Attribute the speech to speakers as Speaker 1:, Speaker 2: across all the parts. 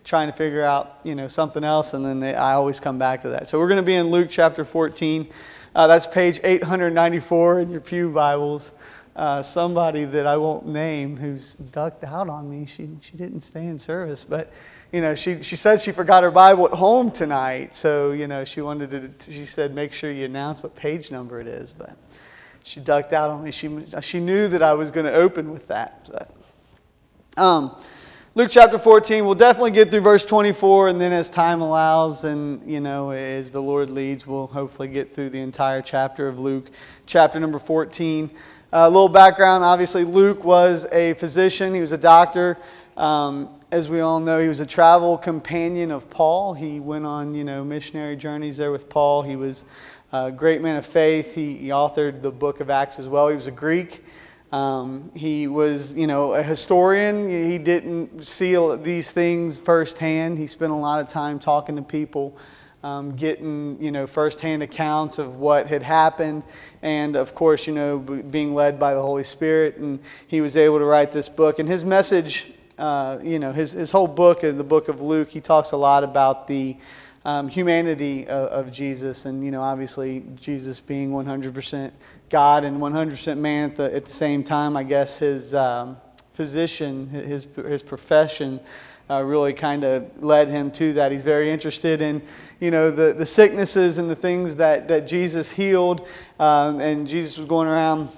Speaker 1: trying to figure out, something else, and then I always come back to that. So we're going to be in Luke chapter 14. That's page 894 in your pew Bibles. Somebody that I won't name who's ducked out on me. She didn't stay in service, but she said she forgot her Bible at home tonight. So she said make sure you announce what page number it is. But she ducked out on me. She knew that I was going to open with that. But, Luke chapter 14, we'll definitely get through verse 24, and then as time allows and, as the Lord leads, we'll hopefully get through the entire chapter of Luke, chapter number 14. A little background, obviously Luke was a physician, he was a doctor. As we all know, he was a travel companion of Paul. He went on, missionary journeys there with Paul. He was a great man of faith. He authored the book of Acts as well. He was a Greek. He was, a historian. He didn't see these things firsthand. He spent a lot of time talking to people, getting, firsthand accounts of what had happened. And, of course, being led by the Holy Spirit. And he was able to write this book. And his message, his whole book, in the book of Luke, he talks a lot about the humanity of Jesus. And, obviously, Jesus being 100% God and 100% man at the same time. I guess his physician, his profession really kind of led him to that. He's very interested in, the sicknesses and the things that Jesus healed. And Jesus was going around,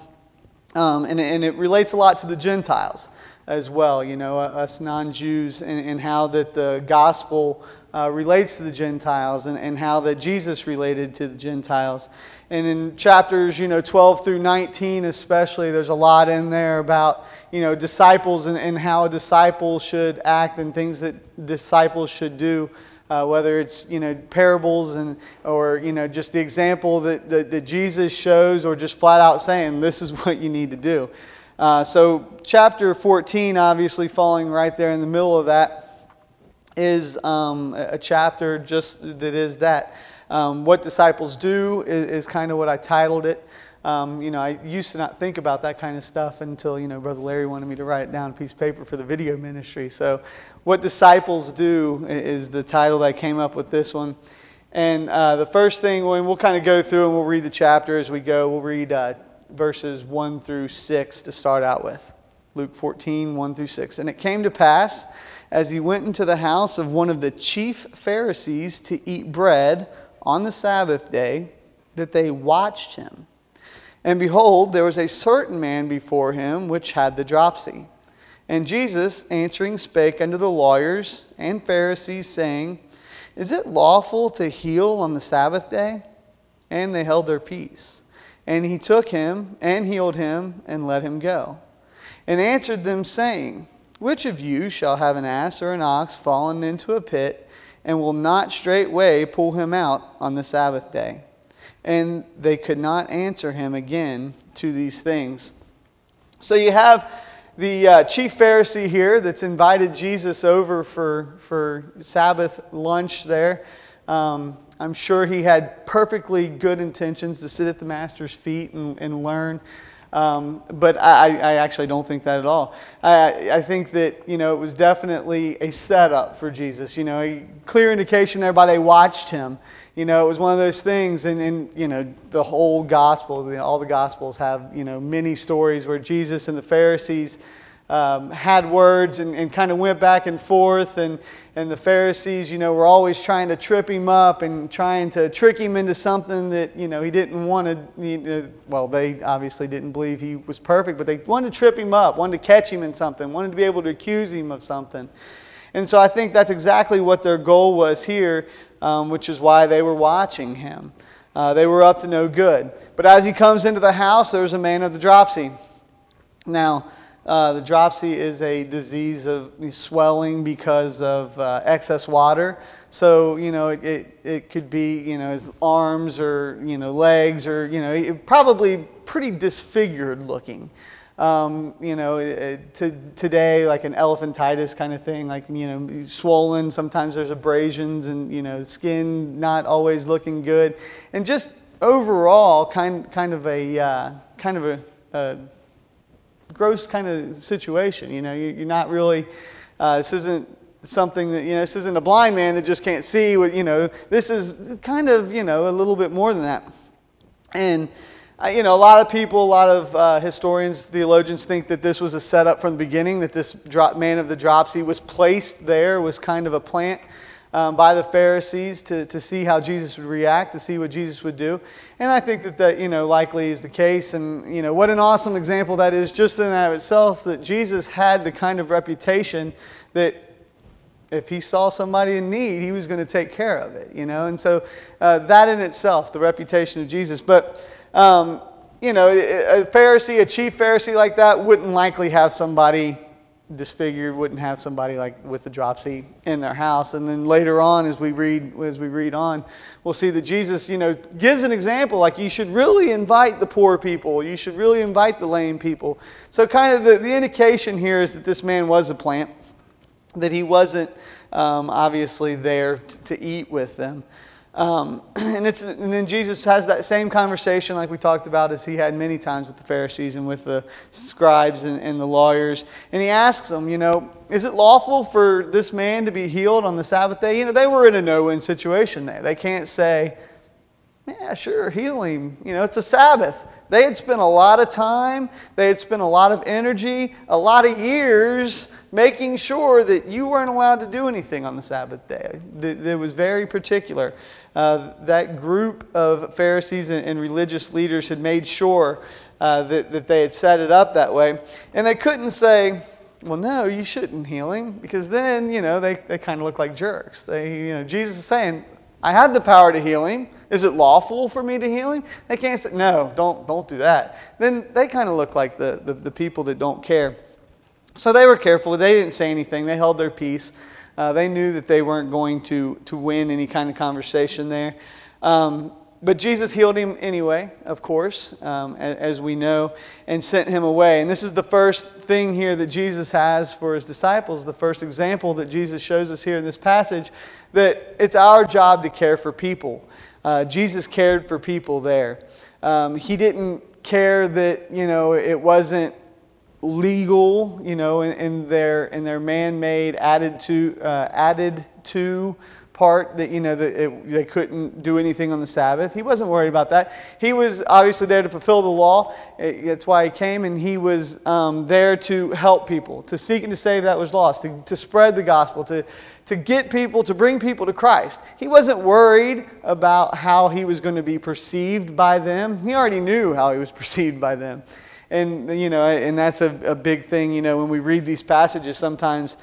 Speaker 1: and it relates a lot to the Gentiles as well, us non-Jews, and how that the gospel relates to the Gentiles, and how that Jesus related to the Gentiles. And in chapters, 12 through 19 especially, there's a lot in there about, disciples and how a disciple should act and things that disciples should do, whether it's, parables or just the example that Jesus shows, or just flat out saying, this is what you need to do. So chapter 14, obviously falling right there in the middle of that, is a chapter just that is that. What disciples do is kind of what I titled it. I used to not think about that kind of stuff until, Brother Larry wanted me to write it down on a piece of paper for the video ministry. So what disciples do is the title that I came up with this one. And the first thing, we'll kind of go through and we'll read the chapter as we go. We'll read verses 1 through 6 to start out with. Luke 14, 1 through 6. And it came to pass, as he went into the house of one of the chief Pharisees to eat bread on the Sabbath day, that they watched him. And behold, there was a certain man before him which had the dropsy. And Jesus, answering, spake unto the lawyers and Pharisees, saying, Is it lawful to heal on the Sabbath day? And they held their peace. And he took him, and healed him, and let him go. And answered them, saying, Which of you shall have an ass or an ox fallen into a pit, and will not straightway pull him out on the Sabbath day? And they could not answer him again to these things. So you have the chief Pharisee here that's invited Jesus over for Sabbath lunch there. I'm sure he had perfectly good intentions to sit at the Master's feet and learn. But I actually don't think that at all. I think that, it was definitely a setup for Jesus. A clear indication there by they watched him. It was one of those things, and the whole gospel, all the gospels have, many stories where Jesus and the Pharisees had words and kind of went back and forth, and the Pharisees, were always trying to trip him up and trying to trick him into something that, he didn't want to, well, they obviously didn't believe he was perfect, but they wanted to trip him up, wanted to catch him in something, wanted to be able to accuse him of something. And so I think that's exactly what their goal was here, which is why they were watching him. They were up to no good. But as he comes into the house, there's a man of the dropsy. Now, the dropsy is a disease of swelling because of excess water. So, it could be, his arms or, legs or, probably pretty disfigured looking. Today, like an elephantitis kind of thing, like, swollen. Sometimes there's abrasions and, skin not always looking good. And just overall, kind of a gross kind of situation. You're not really, this isn't something that, this isn't a blind man that just can't see. This is kind of, a little bit more than that. And, a lot of people, a lot of historians, theologians think that this was a setup from the beginning, that this man of the dropsy was placed there, was kind of a plant by the Pharisees to see how Jesus would react, to see what Jesus would do. And I think that likely is the case. And, what an awesome example that is just in and of itself, that Jesus had the kind of reputation that if he saw somebody in need, he was going to take care of it, And so that in itself, the reputation of Jesus. But, a Pharisee, a chief Pharisee like that wouldn't likely have somebody disfigured, wouldn't have somebody like with the dropsy in their house. And then later on, as we read on, we'll see that Jesus, gives an example, like you should really invite the poor people. You should really invite the lame people. So kind of the indication here is that this man was a plant, that he wasn't obviously there to eat with them. And then Jesus has that same conversation like we talked about as he had many times with the Pharisees and with the scribes and the lawyers. And he asks them, is it lawful for this man to be healed on the Sabbath day? They were in a no-win situation there. They can't say, yeah, sure, heal him. It's a Sabbath. They had spent a lot of time, they had spent a lot of energy, a lot of years making sure that you weren't allowed to do anything on the Sabbath day. It was very particular. That group of Pharisees and religious leaders had made sure that they had set it up that way. And they couldn't say, well, no, you shouldn't heal him, because then, they kind of look like jerks. Jesus is saying, I have the power to heal him. Is it lawful for me to heal him? They can't say, no, don't do that. Then they kind of look like the people that don't care. So they were careful. They didn't say anything. They held their peace. They knew that they weren't going to win any kind of conversation there. But Jesus healed him anyway, of course, as we know, and sent him away. And this is the first thing here that Jesus has for his disciples, the first example that Jesus shows us here in this passage, that it's our job to care for people. Jesus cared for people there. He didn't care that, it wasn't legal, in their man-made added to part that they couldn't do anything on the Sabbath. He wasn't worried about that. He was obviously there to fulfill the law. That's why he came, and he was there to help people, to seek and to save that was lost, to spread the gospel, to get people, to bring people to Christ. He wasn't worried about how he was going to be perceived by them. He already knew how he was perceived by them. And, and that's a big thing, when we read these passages sometimes.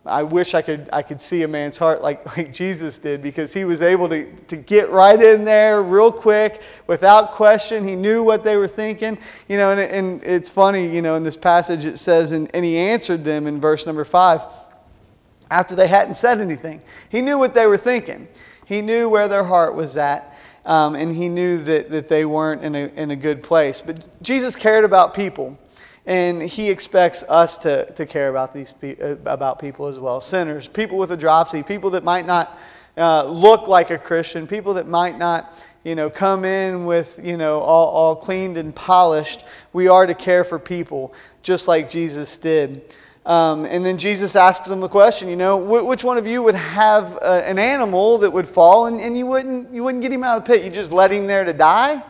Speaker 1: I wish I could see a man's heart like Jesus did, because he was able to get right in there real quick without question. He knew what they were thinking, and it's funny, in this passage it says, and he answered them in verse number 5 after they hadn't said anything. He knew what they were thinking. He knew where their heart was at, and he knew that they weren't in a good place. But Jesus cared about people. And he expects us to care about about people as well. Sinners, people with a dropsy, people that might not look like a Christian, people that might not, come in with, all cleaned and polished. We are to care for people, just like Jesus did. And then Jesus asks them a question, which one of you would have an animal that would fall and you wouldn't get him out of the pit? You just let him there to die?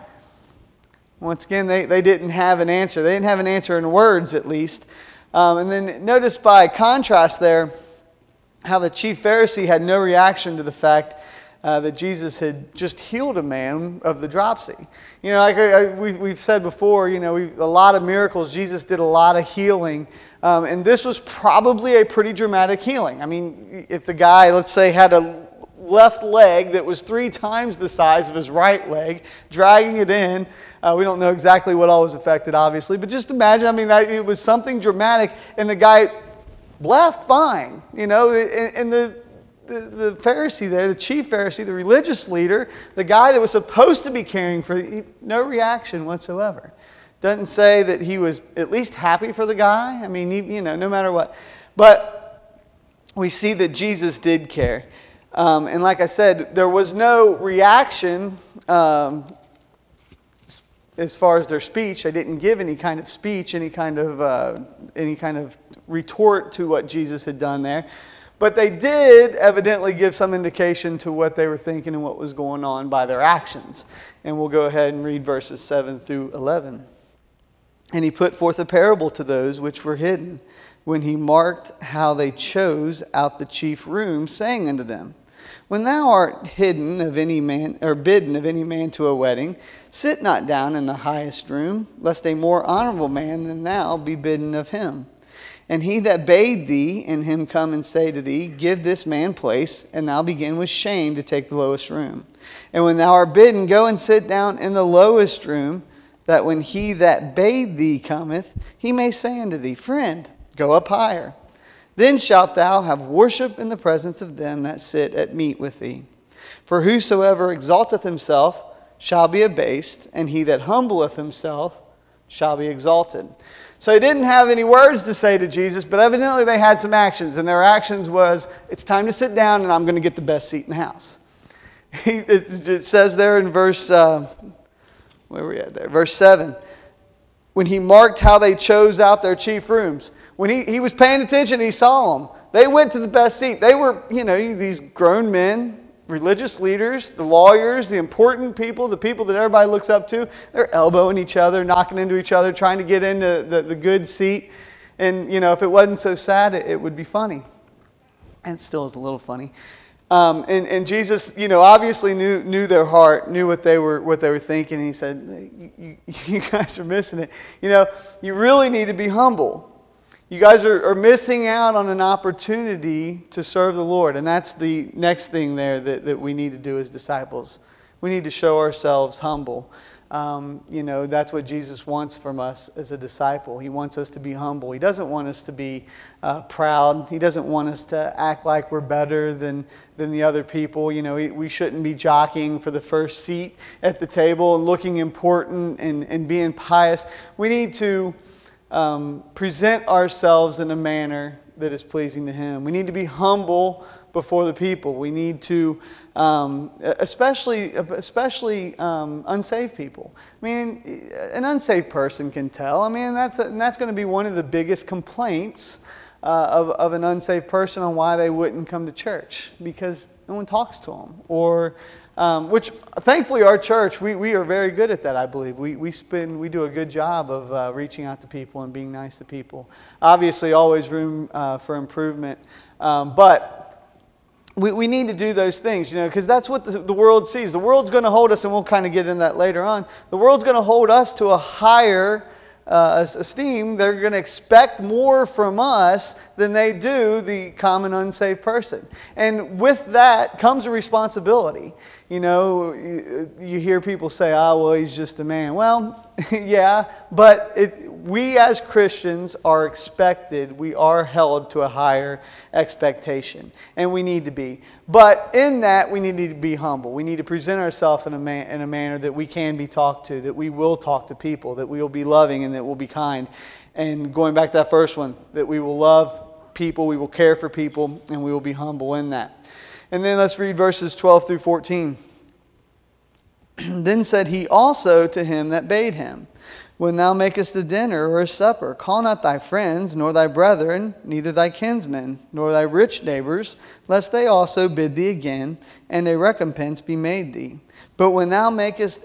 Speaker 1: Once again, they didn't have an answer. They didn't have an answer in words, at least. And then notice by contrast there how the chief Pharisee had no reaction to the fact that Jesus had just healed a man of the dropsy. Like we've said before, a lot of miracles. Jesus did a lot of healing. And this was probably a pretty dramatic healing. I mean, if the guy, let's say, had a left leg that was 3 times the size of his right leg, dragging it in. We don't know exactly what all was affected, obviously, but just imagine, it was something dramatic, and the guy left fine, and the Pharisee there, the chief Pharisee, the religious leader, the guy that was supposed to be caring for, no reaction whatsoever. Doesn't say that he was at least happy for the guy. No matter what. But we see that Jesus did care. And like I said, there was no reaction as far as their speech. They didn't give any kind of speech, any kind of retort to what Jesus had done there. But they did evidently give some indication to what they were thinking and what was going on by their actions. And we'll go ahead and read verses 7 through 11. And he put forth a parable to those which were hidden, when he marked how they chose out the chief room, saying unto them, When thou art hidden of any man, or bidden of any man to a wedding, sit not down in the highest room, lest a more honorable man than thou be bidden of him. And he that bade thee, and him come and say to thee, Give this man place, and thou begin with shame to take the lowest room. And when thou art bidden, go and sit down in the lowest room, that when he that bade thee cometh, he may say unto thee, Friend, go up higher. Then shalt thou have worship in the presence of them that sit at meat with thee. For whosoever exalteth himself shall be abased, and he that humbleth himself shall be exalted. So he didn't have any words to say to Jesus, but evidently they had some actions. And their actions was, it's time to sit down and I'm going to get the best seat in the house. It says there in verse, where were we at there? Verse 7. When he marked how they chose out their chief rooms. When he was paying attention, he saw them. They went to the best seat. They were, these grown men, religious leaders, the lawyers, the important people, the people that everybody looks up to. They're elbowing each other, knocking into each other, trying to get into the good seat. And, if it wasn't so sad, it would be funny. And it still is a little funny. And Jesus, obviously knew their heart, knew what they were thinking. And he said, you guys are missing it. You really need to be humble. You guys are missing out on an opportunity to serve the Lord. And that's the next thing there that we need to do as disciples. We need to show ourselves humble. That's what Jesus wants from us as a disciple. He wants us to be humble. He doesn't want us to be proud. He doesn't want us to act like we're better than the other people. We shouldn't be jockeying for the first seat at the table and looking important and being pious. We need to present ourselves in a manner that is pleasing to Him. We need to be humble before the people. We need to, especially unsaved people. I mean, an unsaved person can tell. I mean, that's going to be one of the biggest complaints of an unsaved person on why they wouldn't come to church, because no one talks to them. Or, which thankfully our church, we are very good at that, I believe. We do a good job of reaching out to people and being nice to people. Obviously, always room for improvement. But we need to do those things, because that's what the world sees. The world's going to hold us, and we'll kind of get into that later on. The world's going to hold us to a higher esteem. They're going to expect more from us than they do the common unsaved person. And with that comes a responsibility. You hear people say, well, he's just a man. Well, yeah, but we as Christians are expected, we are held to a higher expectation, and we need to be. But in that, we need to be humble. We need to present ourselves in a manner that we can be talked to, that we will talk to people, that we will be loving, and that we'll be kind. And going back to that first one, that we will love people, we will care for people, and we will be humble in that. And then let's read verses 12 through 14. Then said he also to him that bade him, When thou makest a dinner or a supper, call not thy friends, nor thy brethren, neither thy kinsmen, nor thy rich neighbors, lest they also bid thee again, and a recompense be made thee. But when thou makest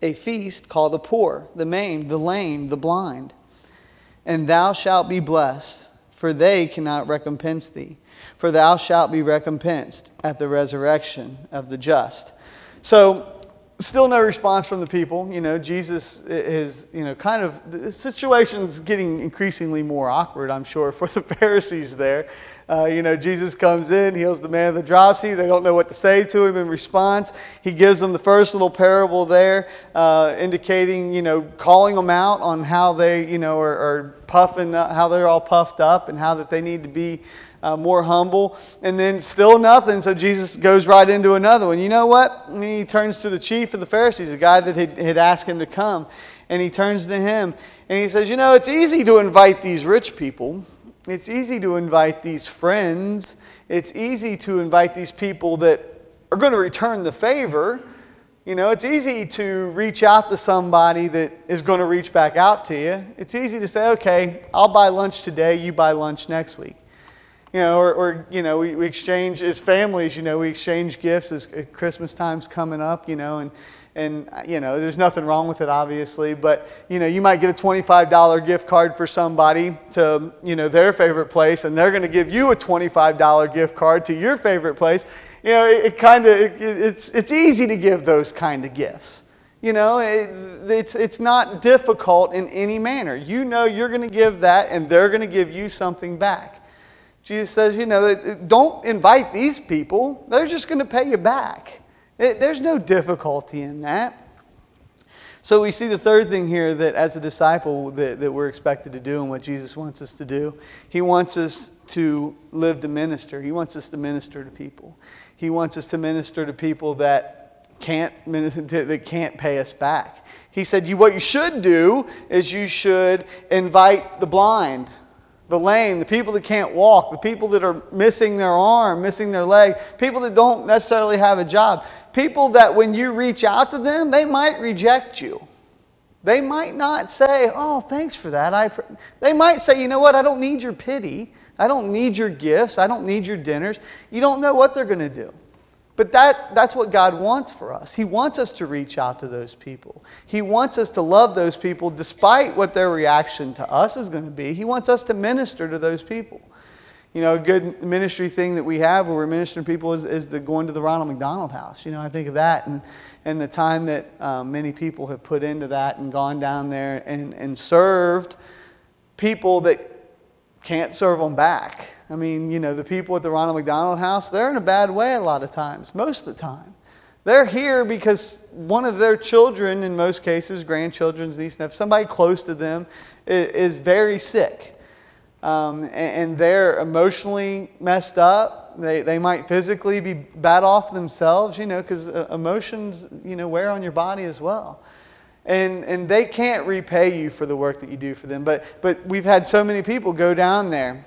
Speaker 1: a feast, call the poor, the maimed, the lame, the blind, and thou shalt be blessed, for they cannot recompense thee. For thou shalt be recompensed at the resurrection of the just. So, still no response from the people. Jesus is, the situation's getting increasingly more awkward, I'm sure, for the Pharisees there. Jesus comes in, heals the man of the dropsy. They don't know what to say to him in response. He gives them the first little parable there, indicating, calling them out on how they, are puffing, how they're all puffed up, and how that they need to be more humble. And then still nothing, so Jesus goes right into another one. You know what? He turns to the chief of the Pharisees, the guy that had asked him to come, and he turns to him and he says, it's easy to invite these rich people. It's easy to invite these friends. It's easy to invite these people that are going to return the favor. It's easy to reach out to somebody that is going to reach back out to you. It's easy to say, okay, I'll buy lunch today, you buy lunch next week. We exchange as families, we exchange gifts as Christmas time's coming up, and there's nothing wrong with it, obviously, but, you might get a $25 gift card for somebody to, their favorite place, and they're going to give you a $25 gift card to your favorite place. It's easy to give those kind of gifts. It's not difficult in any manner. You're going to give that, and they're going to give you something back. Jesus says, don't invite these people. They're just going to pay you back. There's no difficulty in that. So we see the third thing here, that as a disciple that we're expected to do and what Jesus wants us to do. He wants us to live to minister. He wants us to minister to people. He wants us to minister to people that can't pay us back. He said, what you should do is you should invite the blind, the lame, the people that can't walk, the people that are missing their arm, missing their leg, people that don't necessarily have a job, people that when you reach out to them, they might reject you. They might not say, oh, thanks for that. They might say, you know what, I don't need your pity. I don't need your gifts. I don't need your dinners. You don't know what they're going to do. But that's what God wants for us. He wants us to reach out to those people. He wants us to love those people despite what their reaction to us is going to be. He wants us to minister to those people. A good ministry thing that we have where we're ministering to people is the going to the Ronald McDonald House. I think of that and the time that many people have put into that and gone down there and served people that can't serve them back. The people at the Ronald McDonald House, they're in a bad way a lot of times, most of the time. They're here because one of their children, in most cases, grandchildren's niece, and somebody close to them is very sick. And they're emotionally messed up. They might physically be bad off themselves, because emotions, wear on your body as well. And they can't repay you for the work that you do for them. But we've had so many people go down there,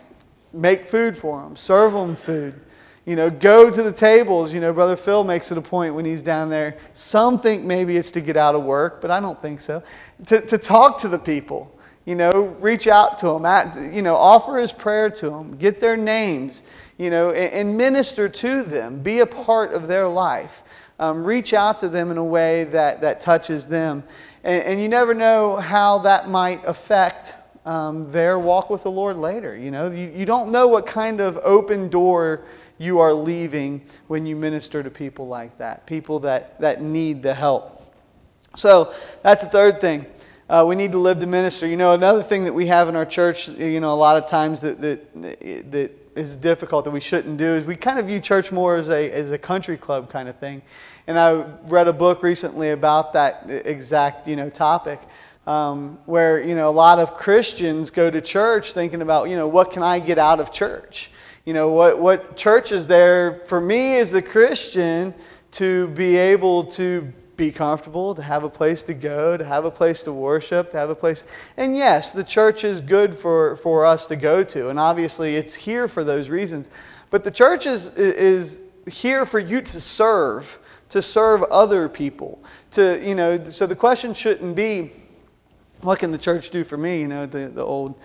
Speaker 1: make food for them, serve them food. Go to the tables. Brother Phil makes it a point when he's down there. Some think maybe it's to get out of work, but I don't think so. To talk to the people. Reach out to them. Offer his prayer to them. Get their names. And minister to them. Be a part of their life. Reach out to them in a way that touches them. And you never know how that might affect their walk with the Lord later. You don't know what kind of open door you are leaving when you minister to people like that. People that need the help. So that's the third thing. We need to live to minister. Another thing that we have in our church, a lot of times that is difficult, that we shouldn't do, is we kind of view church more as a country club kind of thing. And I read a book recently about that exact topic, where a lot of Christians go to church thinking about what can I get out of church? What church is there for me as a Christian to be able to be comfortable, to have a place to go, to have a place to worship, to have a place. And yes, the church is good for us to go to, and obviously it's here for those reasons. But the church is here for you to serve other people. So the question shouldn't be, what can the church do for me? The old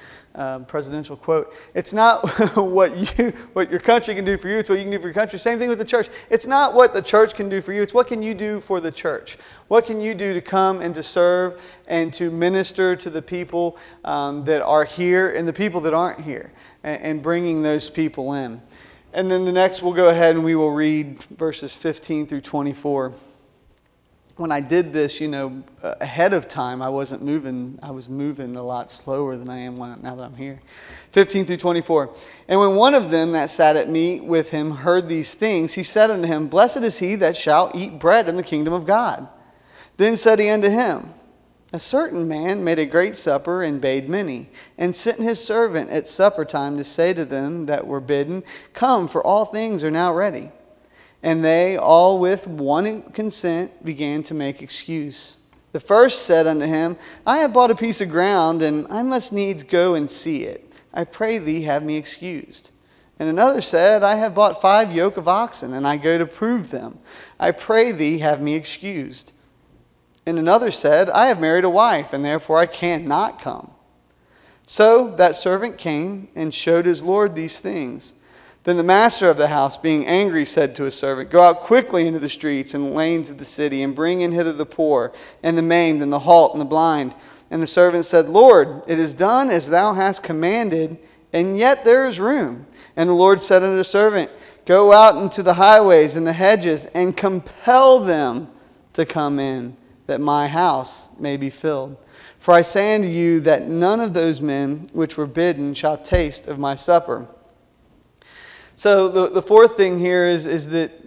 Speaker 1: presidential quote. It's not what your country can do for you. It's what you can do for your country. Same thing with the church. It's not what the church can do for you. It's what can you do for the church. What can you do to come and to serve and to minister to the people that are here and the people that aren't here, and bringing those people in. And then the next, we'll go ahead and we will read verses 15 through 24. When I did this, ahead of time, I wasn't moving. I was moving a lot slower than I am now that I'm here. 15 through 24. And when one of them that sat at meat with him heard these things, he said unto him, Blessed is he that shall eat bread in the kingdom of God. Then said he unto him, A certain man made a great supper and bade many, and sent his servant at supper time to say to them that were bidden, Come, for all things are now ready. And they all with one consent began to make excuse. The first said unto him, I have bought a piece of ground, and I must needs go and see it. I pray thee have me excused. And another said, I have bought 5 yoke of oxen, and I go to prove them. I pray thee have me excused. And another said, I have married a wife, and therefore I cannot come. So that servant came and showed his lord these things. Then the master of the house, being angry, said to his servant, Go out quickly into the streets and lanes of the city, and bring in hither the poor, and the maimed, and the halt, and the blind. And the servant said, Lord, it is done as thou hast commanded, and yet there is room. And the Lord said unto the servant, Go out into the highways and the hedges, and compel them to come in, that my house may be filled. For I say unto you that none of those men which were bidden shall taste of my supper. So the fourth thing here is that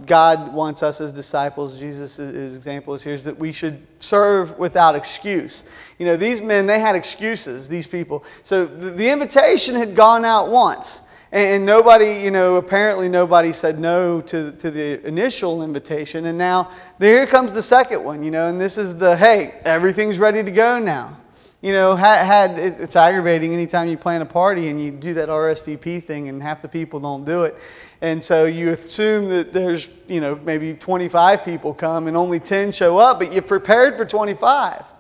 Speaker 1: God wants us as disciples, Jesus' example is here, is that we should serve without excuse. These men, they had excuses, these people. So the invitation had gone out once. And nobody, apparently nobody said no to the initial invitation. And now here comes the second one, and this is hey, everything's ready to go now. It's aggravating anytime you plan a party and you do that RSVP thing and half the people don't do it. And so you assume that there's, maybe 25 people come and only 10 show up, but you've prepared for 25.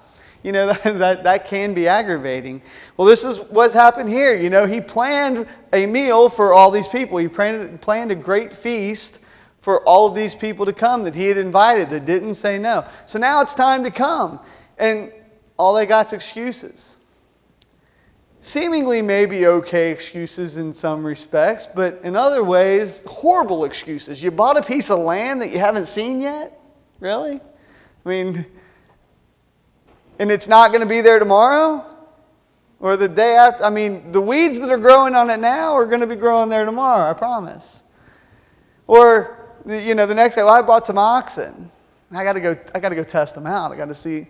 Speaker 1: That can be aggravating. Well, this is what happened here. He planned a meal for all these people. He planned a great feast for all of these people to come that he had invited that didn't say no. So now it's time to come. And all they got's excuses. Seemingly maybe okay excuses in some respects, but in other ways, horrible excuses. You bought a piece of land that you haven't seen yet? Really? And it's not going to be there tomorrow? Or the day after? The weeds that are growing on it now are going to be growing there tomorrow, I promise. Or, the next guy, I bought some oxen. I got to go test them out. I got to see.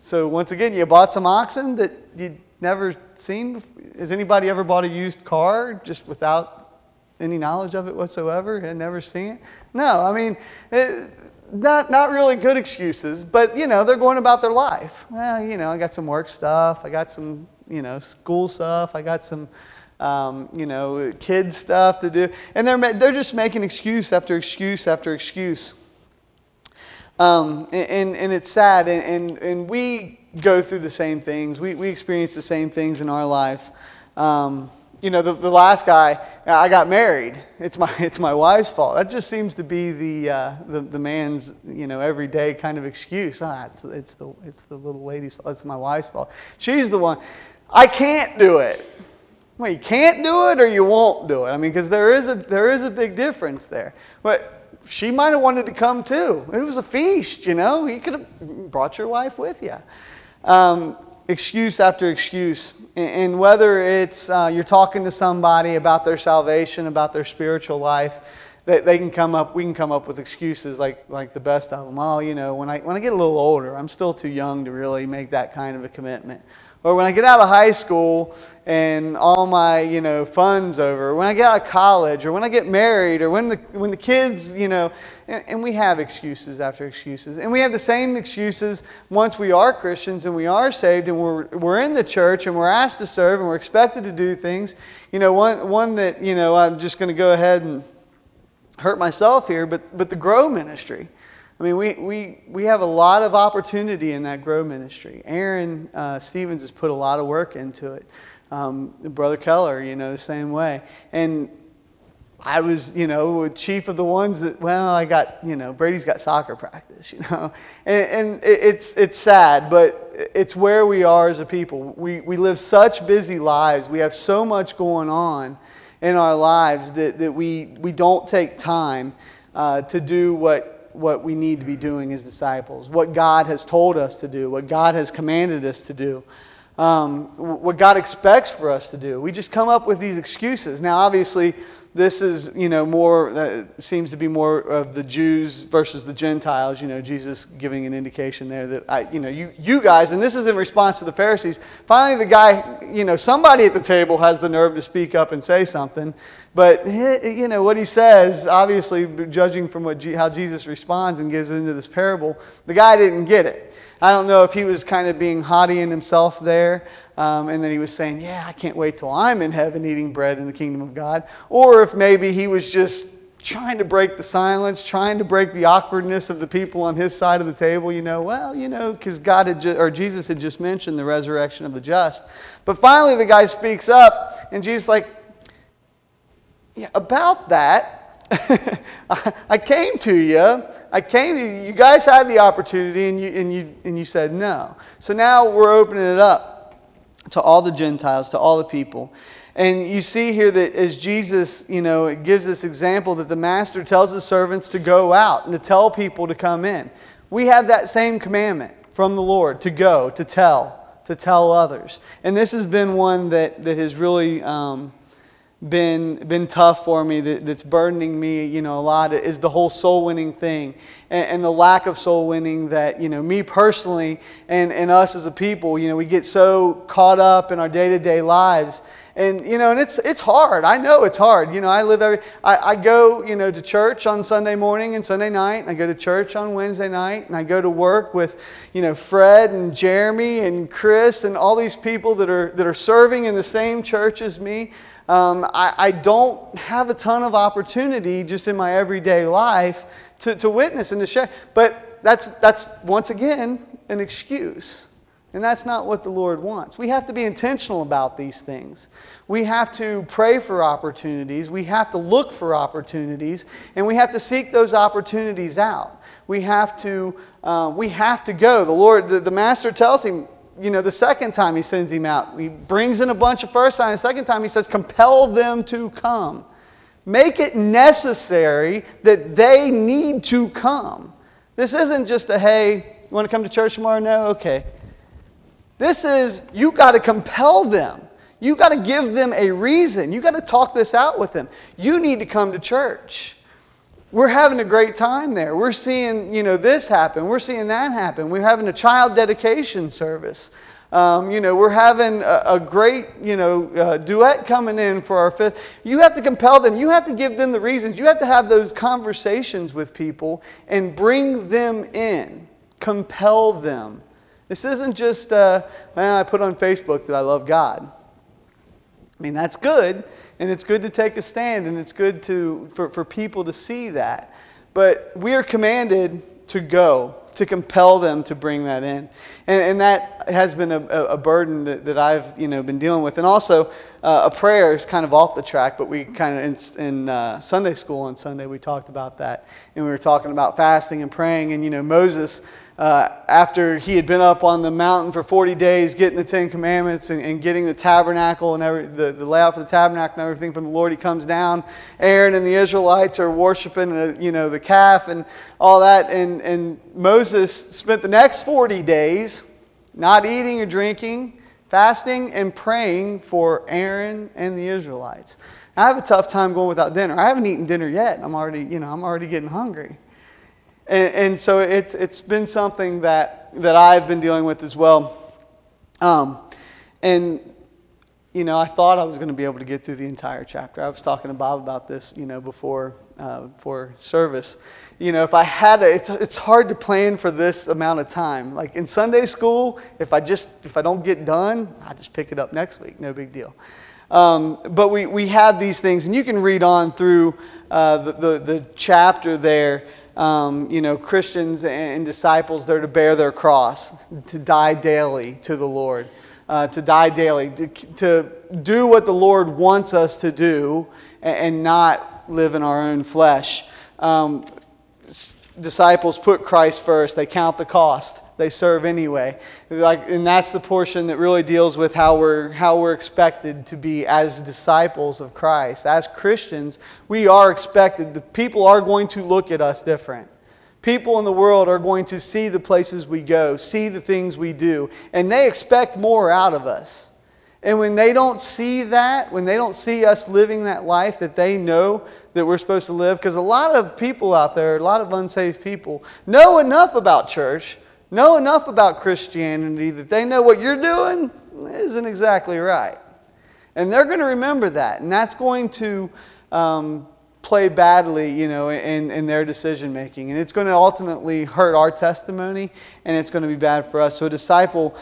Speaker 1: So once again, you bought some oxen that you'd never seen before. Has anybody ever bought a used car just without any knowledge of it whatsoever and never seen it? No, not really good excuses, but, they're going about their life. Well, I got some work stuff. I got some, school stuff. I got some, kids stuff to do. And they're just making excuse after excuse after excuse. And it's sad, and we go through the same things. We experience the same things in our life. The last guy, I got married. It's my wife's fault. That just seems to be the man's everyday kind of excuse. It's the little lady's fault. It's my wife's fault. She's the one. I can't do it. Well, you can't do it, or you won't do it. Because there is a big difference there. But she might have wanted to come too. It was a feast, You could have brought your wife with you. Excuse after excuse. And whether it's you're talking to somebody about their salvation, about their spiritual life, we can come up with excuses like the best of them. When I get a little older, I'm still too young to really make that kind of a commitment. Or when I get out of high school and all my, fun's over, when I get out of college, or when I get married, or when the kids, and we have excuses after excuses. And we have the same excuses once we are Christians and we are saved and we're in the church and we're asked to serve and we're expected to do things. One that, I'm just going to go ahead and hurt myself here, but the Grow ministry. We have a lot of opportunity in that Grow ministry. Aaron Stevens has put a lot of work into it. Brother Keller, the same way. And I was, chief of the ones that, I got, Brady's got soccer practice, And it's sad, but it's where we are as a people. We live such busy lives. We have so much going on in our lives that we don't take time to do what we need to be doing as disciples, what God has told us to do, what God has commanded us to do, what God expects for us to do. We just come up with these excuses. Now, obviously, this is, more, seems to be more of the Jews versus the Gentiles, Jesus giving an indication there that, you guys, and this is in response to the Pharisees. Finally, the guy, somebody at the table has the nerve to speak up and say something. But, what he says, obviously, judging from how Jesus responds and gives into this parable, the guy didn't get it. I don't know if he was kind of being haughty in himself there, and then he was saying, I can't wait till I'm in heaven eating bread in the kingdom of God. Or if maybe he was just trying to break the silence, trying to break the awkwardness of the people on his side of the table, because Jesus had just mentioned the resurrection of the just. But finally the guy speaks up, and Jesus is like, Yeah, about that, I came to you. You guys had the opportunity, and you said no. So now we're opening it up to all the Gentiles, to all the people. And you see here that as Jesus, it gives this example that the master tells his servants to go out and to tell people to come in. We have that same commandment from the Lord to go, to tell others. And this has been one that has really been tough for me, that's burdening me, a lot, is the whole soul winning thing, and the lack of soul winning that, me personally and us as a people, we get so caught up in our day-to-day lives. And, and it's hard. I know it's hard. I go, to church on Sunday morning and Sunday night, and I go to church on Wednesday night, and I go to work with, Fred and Jeremy and Chris and all these people that are serving in the same church as me. I don't have a ton of opportunity just in my everyday life to witness and to share. But that's once again an excuse. And that's not what the Lord wants. We have to be intentional about these things. We have to pray for opportunities. We have to look for opportunities. And we have to seek those opportunities out. We have to go. The Lord, the Master tells him, the second time he sends him out, he brings in a bunch of first time. The second time he says, compel them to come. Make it necessary that they need to come. This isn't just a, hey, you want to come to church tomorrow? No? Okay. This is, you got to compel them. You got to give them a reason. You got to talk this out with them. You need to come to church. We're having a great time there. We're seeing, this happen. We're seeing that happen. We're having a child dedication service. We're having a great, duet coming in for our fifth. You have to compel them. You have to give them the reasons. You have to have those conversations with people and bring them in. Compel them. This isn't just, I put on Facebook that I love God. I mean, that's good, and it's good to take a stand, and it's good for people to see that. But we are commanded to go, to compel them to bring that in. And that has been a burden that I've been dealing with. And also, a prayer is kind of off the track, but we kind of, in Sunday school on Sunday, we talked about that. And we were talking about fasting and praying. And, Moses, after he had been up on the mountain for 40 days, getting the Ten Commandments and getting the tabernacle and the layout for the tabernacle and everything from the Lord, he comes down. Aaron and the Israelites are worshiping, the calf and all that. And Moses spent the next 40 days not eating or drinking, fasting and praying for Aaron and the Israelites. I have a tough time going without dinner. I haven't eaten dinner yet. I'm already getting hungry. And so it's been something that I've been dealing with as well. I thought I was going to be able to get through the entire chapter. I was talking to Bob about this, before service. If I had it's hard to plan for this amount of time. Like in Sunday school, if I don't get done, I just pick it up next week. No big deal. But we have these things, and you can read on through the chapter there. Christians and disciples, they're to bear their cross, to die daily to the Lord, to die daily, to do what the Lord wants us to do and not live in our own flesh. Disciples put Christ first. They count the cost. They serve anyway. And that's the portion that really deals with how we're expected to be as disciples of Christ. As Christians, we are expected. The people are going to look at us different. People in the world are going to see the places we go, see the things we do, and they expect more out of us. And when they don't see that, when they don't see us living that life that they know that we're supposed to live, because a lot of people out there, a lot of unsaved people, know enough about church, know enough about Christianity that they know what you're doing isn't exactly right. And they're going to remember that, and that's going to play badly, in their decision making. And it's going to ultimately hurt our testimony, and it's going to be bad for us. So a disciple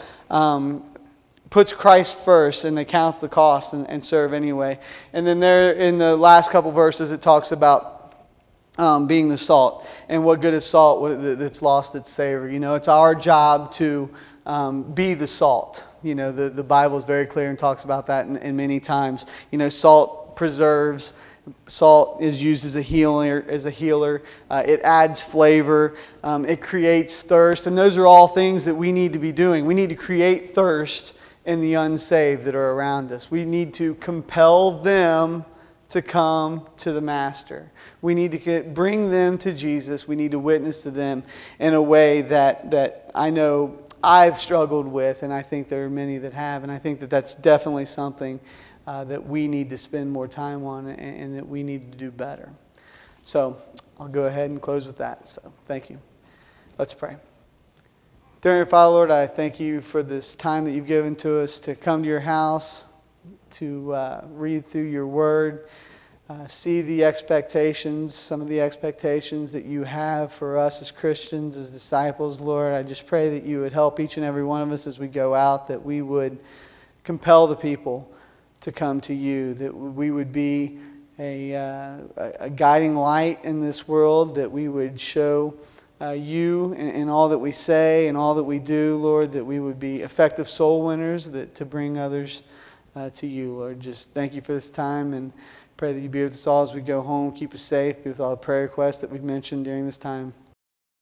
Speaker 1: puts Christ first, and they count the cost and serve anyway. And then there in the last couple verses, it talks about being the salt. And what good is salt that's lost its savor? It's our job to be the salt. The Bible is very clear and talks about that in many times. Salt preserves. Salt is used as a healer. It adds flavor. It creates thirst. And those are all things that we need to be doing. We need to create thirst in the unsaved that are around us. We need to compel them to come to the Master. We need to bring them to Jesus. We need to witness to them in a way that I know I've struggled with, and I think there are many that have. And I think that that's definitely something that we need to spend more time on and that we need to do better. So I'll go ahead and close with that. So thank you. Let's pray. Dear Heavenly Father, Lord, I thank you for this time that you've given to us to come to your house, to read through your word, see the expectations, some of the expectations that you have for us as Christians, as disciples, Lord. I just pray that you would help each and every one of us as we go out, that we would compel the people to come to you, that we would be a guiding light in this world, that we would show you in all that we say and all that we do, Lord, that we would be effective soul winners, that to bring others to you, Lord. Just thank you for this time, and pray that you be with us all as we go home. Keep us safe. Be with all the prayer requests that we've mentioned during this time.